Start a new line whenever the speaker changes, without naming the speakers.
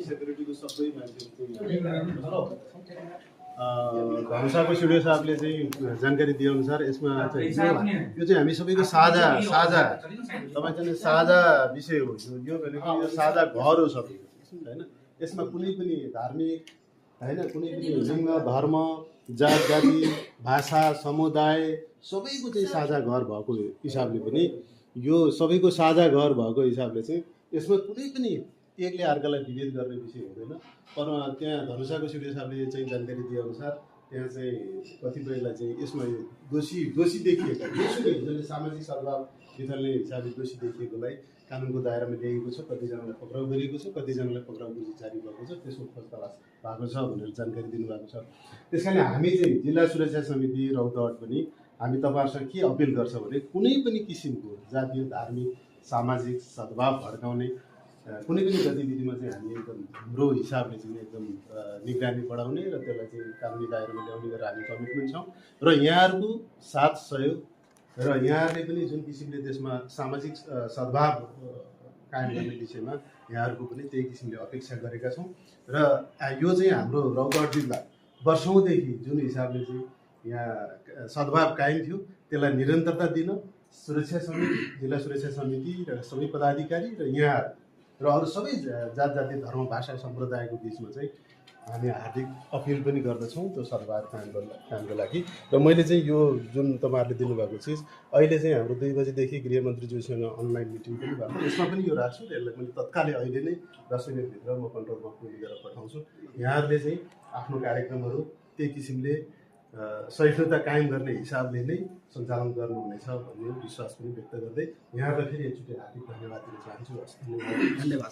सेक्युरिटीको सबै मान्छेहरू धनुषाको सिडिओ साहबले चाहिँ जानकारी दिएअनुसार यसमा चाहिँ यो चाहिँ हामी सबैको साझा तपाईँ चाहिँ साझा विषय हो। यो भनेको यो साझा घर हो सबैको, होइन? यसमा कुनै पनि धार्मिक, होइन, कुनै पनि लिङ्ग, धर्म, जात जाति, भाषा, समुदाय सबैको चाहिँ साझा घर भएको हिसाबले पनि यो सबैको साझा घर भएको हिसाबले चाहिँ यसमा कुनै पनि एकले अर्कालाई विभेद गर्ने विषय हुँदैन। तर त्यहाँ धनुषाको सिडिओ साहबले चाहिँ जानकारी दिएअनुसार त्यहाँ चाहिँ कतिपयलाई चाहिँ यसमा यो दोषी देखिएका जसले सामाजिक सद्भाव विफल्ने हिसाबले दोषी देखिएकोलाई कानुनको दायरामा ल्याइएको छ, कतिजनालाई पक्राउ गरिएको छ, कतिजनालाई पक्राउ बुझी जारी भएको छ, त्यसको खोज तलास भएको छ भनेर जानकारी दिनुभएको छ। त्यस कारण हामी चाहिँ जिल्ला सुरक्षा समिति रौतहट पनि हामी तपाईँहरूसँग के अपिल गर्छ भने कुनै पनि किसिमको जातीय, धार्मिक, सामाजिक सद्भाव भड्काउने कुनै पनि गतिविधिमा चाहिँ हामी एकदम हाम्रो हिसाबले चाहिँ एकदम निगरानी बढाउने र त्यसलाई चाहिँ कानुनी दायरामा ल्याउने गरेर हामी कमिटमेन्ट छौँ। र यहाँहरूको साथ सहयोग र यहाँहरूले पनि जुन किसिमले त्यसमा सामाजिक सद्भाव कायम गर्ने विषयमा यहाँहरूको पनि त्यही किसिमले अपेक्षा गरेका छौँ। र यो चाहिँ हाम्रो रौतहट जिल्ला वर्षौँदेखि जुन हिसाबले चाहिँ यहाँ सद्भाव कायम थियो त्यसलाई निरन्तरता दिन सुरक्षा समिति, जिल्ला सुरक्षा समिति र सबै पदाधिकारी र यहाँ र अरू सबै जात जाति, धर्म, भाषा, सम्प्रदायको बिचमा चाहिँ हामी हार्दिक अपिल पनि गर्दछौँ त्यो सद्भाव कायमको लागि। र मैले चाहिँ यो जुन तपाईँहरूले दिनुभएको चिज अहिले चाहिँ हाम्रो 2 बजीदेखि गृहमन्त्रीज्यूसँग अनलाइन मिटिङ पनि भएको, यसमा पनि यो राख्छु र यसलाई पनि तत्कालै अहिले नै 10 मिनटभित्र म कन्ट्रोलमा पुरी गरेर पठाउँछु। यहाँहरूले चाहिँ आफ्नो कार्यक्रमहरू त्यही किसिमले सहिष्णुता कायम गर्ने हिसाबले नै सञ्चालन गर्नुहुनेछ भन्ने विश्वास पनि व्यक्त गर्दै यहाँलाई फेरि एकचोटि हार्दिक धन्यवाद दिन चाहन्छु। धन्यवाद।